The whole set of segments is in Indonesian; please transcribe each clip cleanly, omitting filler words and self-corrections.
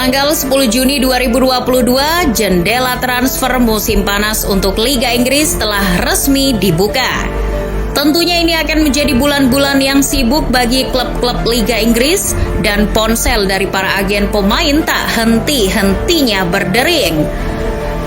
Tanggal 10 Juni 2022, jendela transfer musim panas untuk Liga Inggris telah resmi dibuka. Tentunya ini akan menjadi bulan-bulan yang sibuk bagi klub-klub Liga Inggris dan ponsel dari para agen pemain tak henti-hentinya berdering.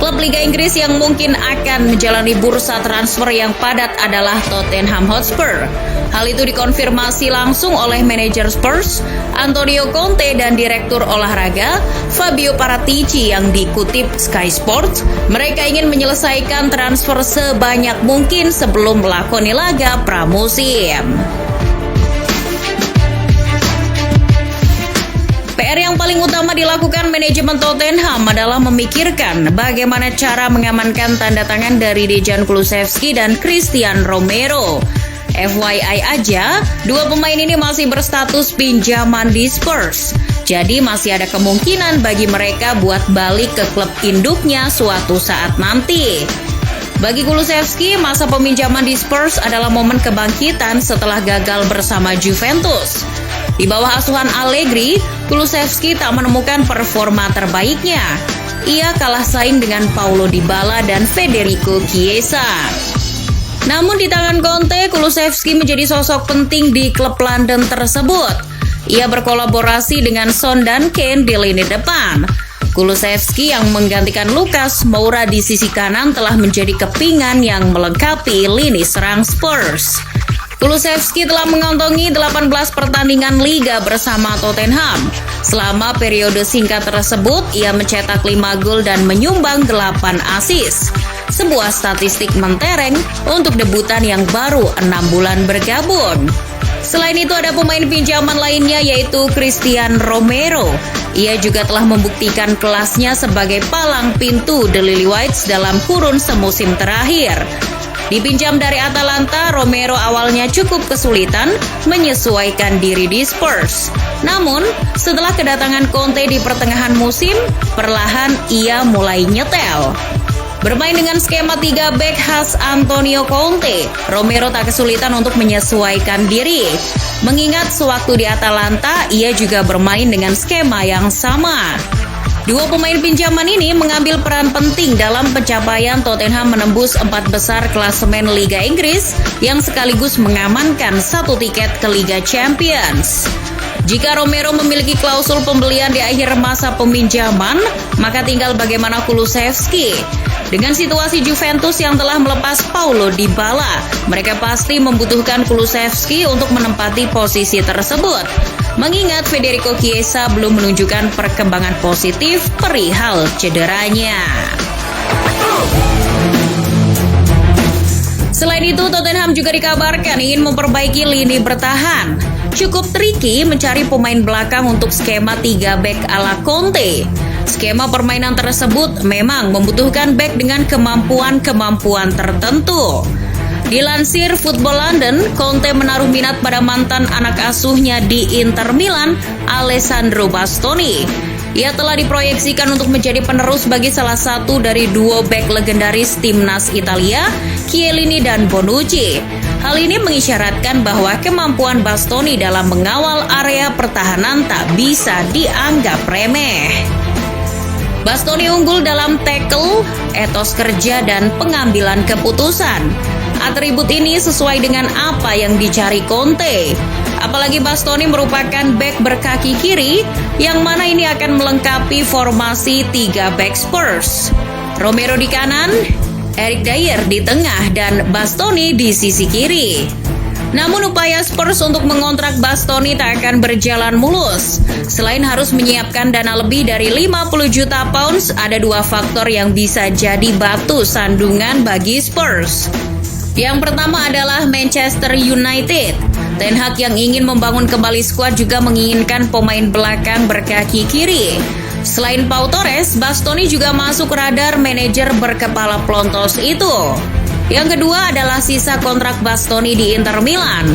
Klub Liga Inggris yang mungkin akan menjalani bursa transfer yang padat adalah Tottenham Hotspur. Hal itu dikonfirmasi langsung oleh manajer Spurs, Antonio Conte, dan direktur olahraga, Fabio Paratici, yang dikutip Sky Sports. Mereka ingin menyelesaikan transfer sebanyak mungkin sebelum melakoni laga pramusim. PR yang paling utama dilakukan manajemen Tottenham adalah memikirkan bagaimana cara mengamankan tanda tangan dari Dejan Kulusevski dan Christian Romero. FYI aja, dua pemain ini masih berstatus pinjaman di Spurs. Jadi masih ada kemungkinan bagi mereka buat balik ke klub induknya suatu saat nanti. Bagi Kulusevski, masa peminjaman di Spurs adalah momen kebangkitan setelah gagal bersama Juventus. Di bawah asuhan Allegri, Kulusevski tak menemukan performa terbaiknya. Ia kalah saing dengan Paulo Dybala dan Federico Chiesa. Namun di tangan Conte, Kulusevski menjadi sosok penting di klub London tersebut. Ia berkolaborasi dengan Son dan Kane di lini depan. Kulusevski yang menggantikan Lucas Moura di sisi kanan telah menjadi kepingan yang melengkapi lini serang Spurs. Kulusevski telah mengantongi 18 pertandingan Liga bersama Tottenham. Selama periode singkat tersebut, ia mencetak 5 gol dan menyumbang 8 assist. Sebuah statistik mentereng untuk debutan yang baru 6 bulan bergabung. Selain itu ada pemain pinjaman lainnya yaitu Christian Romero. Ia juga telah membuktikan kelasnya sebagai palang pintu The Lily-Whites dalam kurun semusim terakhir. Dipinjam dari Atalanta, Romero awalnya cukup kesulitan menyesuaikan diri di Spurs. Namun, setelah kedatangan Conte di pertengahan musim, perlahan ia mulai nyetel. Bermain dengan skema 3 back khas Antonio Conte, Romero tak kesulitan untuk menyesuaikan diri. Mengingat sewaktu di Atalanta, ia juga bermain dengan skema yang sama. Dua pemain pinjaman ini mengambil peran penting dalam pencapaian Tottenham menembus 4 besar klasemen Liga Inggris yang sekaligus mengamankan 1 tiket ke Liga Champions. Jika Romero memiliki klausul pembelian di akhir masa peminjaman, maka tinggal bagaimana Kulusevski. Dengan situasi Juventus yang telah melepas Paulo Dybala, mereka pasti membutuhkan Kulusevski untuk menempati posisi tersebut. Mengingat Federico Chiesa belum menunjukkan perkembangan positif perihal cederanya. Selain itu, Tottenham juga dikabarkan ingin memperbaiki lini bertahan. Cukup tricky mencari pemain belakang untuk skema 3 back ala Conte. Skema permainan tersebut memang membutuhkan back dengan kemampuan-kemampuan tertentu. Dilansir Football London, Conte menaruh minat pada mantan anak asuhnya di Inter Milan, Alessandro Bastoni. Ia telah diproyeksikan untuk menjadi penerus bagi salah satu dari duo back legendaris timnas Italia, Chiellini dan Bonucci. Hal ini mengisyaratkan bahwa kemampuan Bastoni dalam mengawal area pertahanan tak bisa dianggap remeh. Bastoni unggul dalam tackle, etos kerja, dan pengambilan keputusan. Atribut ini sesuai dengan apa yang dicari Conte. Apalagi Bastoni merupakan back berkaki kiri, yang mana ini akan melengkapi formasi 3 back Spurs. Romero di kanan, Eric Dier di tengah, dan Bastoni di sisi kiri. Namun upaya Spurs untuk mengontrak Bastoni tak akan berjalan mulus. Selain harus menyiapkan dana lebih dari 50 juta pounds, ada 2 faktor yang bisa jadi batu sandungan bagi Spurs. Yang pertama adalah Manchester United. Ten Hag yang ingin membangun kembali skuad juga menginginkan pemain belakang berkaki kiri. Selain Pau Torres, Bastoni juga masuk radar manajer berkepala plontos itu. Yang kedua adalah sisa kontrak Bastoni di Inter Milan.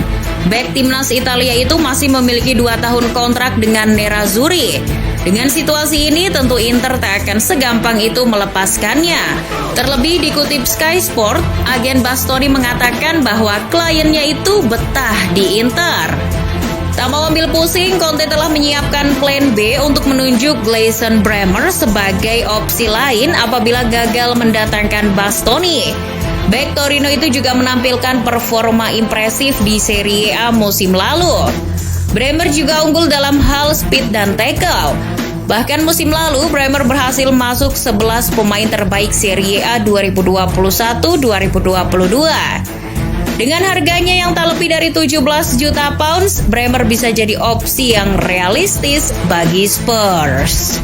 Bek timnas Italia itu masih memiliki 2 tahun kontrak dengan Nerazzurri. Dengan situasi ini tentu Inter tak akan segampang itu melepaskannya. Terlebih dikutip Sky Sport, agen Bastoni mengatakan bahwa kliennya itu betah di Inter. Tak mau ambil pusing, Conte telah menyiapkan plan B untuk menunjuk Gleison Bremer sebagai opsi lain apabila gagal mendatangkan Bastoni. Bek Torino itu juga menampilkan performa impresif di Serie A musim lalu. Bremer juga unggul dalam hal speed dan tackle. Bahkan musim lalu, Bremer berhasil masuk 11 pemain terbaik Serie A 2021-2022. Dengan harganya yang tak lebih dari 17 juta pounds, Bremer bisa jadi opsi yang realistis bagi Spurs.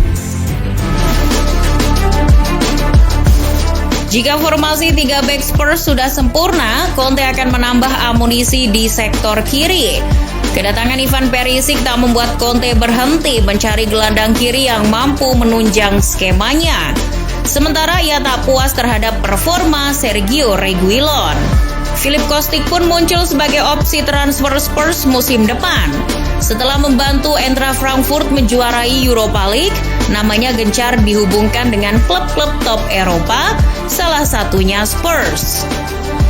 Jika formasi 3 back Spurs sudah sempurna, Conte akan menambah amunisi di sektor kiri. Kedatangan Ivan Perisic tak membuat Conte berhenti mencari gelandang kiri yang mampu menunjang skemanya. Sementara ia tak puas terhadap performa Sergio Reguilon. Philip Kostic pun muncul sebagai opsi transfer Spurs musim depan. Setelah membantu Eintracht Frankfurt menjuarai Europa League, namanya gencar dihubungkan dengan klub-klub top Eropa, salah satunya Spurs.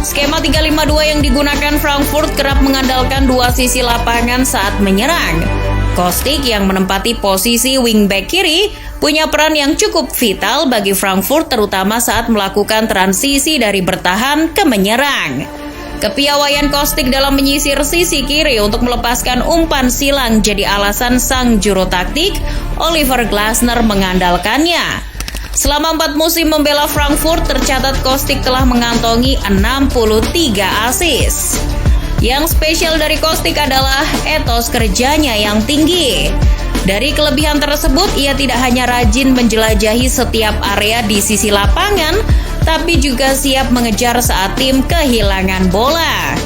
Skema 352 yang digunakan Frankfurt kerap mengandalkan dua sisi lapangan saat menyerang. Kostic yang menempati posisi wingback kiri punya peran yang cukup vital bagi Frankfurt, terutama saat melakukan transisi dari bertahan ke menyerang. Kepiawaian Kostic dalam menyisir sisi kiri untuk melepaskan umpan silang jadi alasan sang juru taktik Oliver Glasner mengandalkannya. Selama 4 musim membela Frankfurt, tercatat Kostic telah mengantongi 63 assist. Yang spesial dari Kostic adalah etos kerjanya yang tinggi. Dari kelebihan tersebut, ia tidak hanya rajin menjelajahi setiap area di sisi lapangan, tapi juga siap mengejar saat tim kehilangan bola.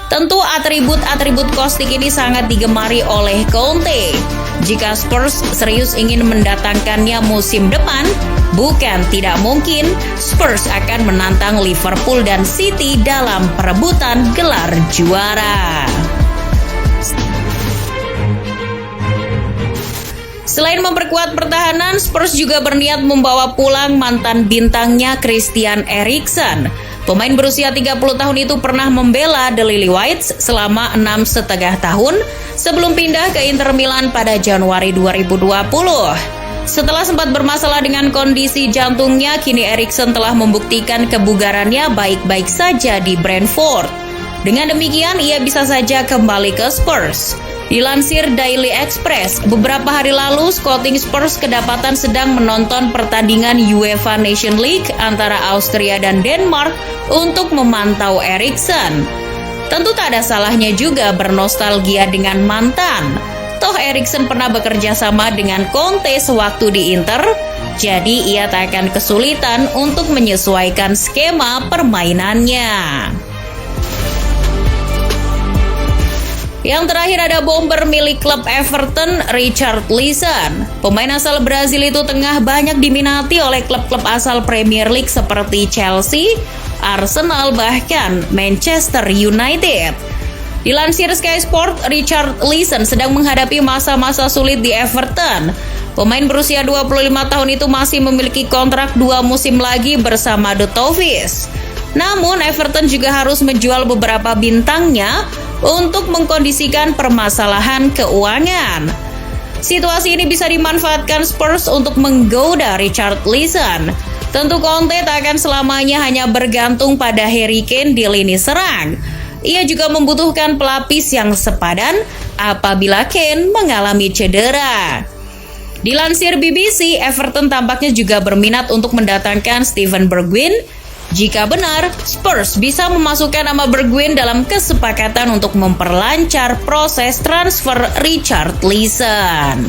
Tentu atribut-atribut Kostic ini sangat digemari oleh Conte. Jika Spurs serius ingin mendatangkannya musim depan, bukan tidak mungkin Spurs akan menantang Liverpool dan City dalam perebutan gelar juara. Selain memperkuat pertahanan, Spurs juga berniat membawa pulang mantan bintangnya Christian Eriksen. Pemain berusia 30 tahun itu pernah membela The Lily-Whites selama 6,5 tahun sebelum pindah ke Inter Milan pada Januari 2020. Setelah sempat bermasalah dengan kondisi jantungnya, kini Eriksen telah membuktikan kebugarannya baik-baik saja di Brentford. Dengan demikian, ia bisa saja kembali ke Spurs. Dilansir Daily Express, beberapa hari lalu scouting Spurs kedapatan sedang menonton pertandingan UEFA Nation League antara Austria dan Denmark untuk memantau Eriksen. Tentu tak ada salahnya juga bernostalgia dengan mantan. Toh Eriksen pernah bekerja sama dengan Conte sewaktu di Inter, jadi ia tak akan kesulitan untuk menyesuaikan skema permainannya. Yang terakhir ada bomber milik klub Everton, Richarlison. Pemain asal Brazil itu tengah banyak diminati oleh klub-klub asal Premier League seperti Chelsea, Arsenal, bahkan Manchester United. Dilansir Sky Sport, Richarlison sedang menghadapi masa-masa sulit di Everton. Pemain berusia 25 tahun itu masih memiliki kontrak 2 musim lagi bersama The Toffees. Namun Everton juga harus menjual beberapa bintangnya untuk mengkondisikan permasalahan keuangan. Situasi ini bisa dimanfaatkan Spurs untuk menggoda Richarlison. Tentu Conte tak akan selamanya hanya bergantung pada Harry Kane di lini serang. Ia juga membutuhkan pelapis yang sepadan apabila Kane mengalami cedera. Dilansir BBC, Everton tampaknya juga berminat untuk mendatangkan Steven Bergwijn. Jika benar, Spurs bisa memasukkan nama Bergwijn dalam kesepakatan untuk memperlancar proses transfer Richarlison.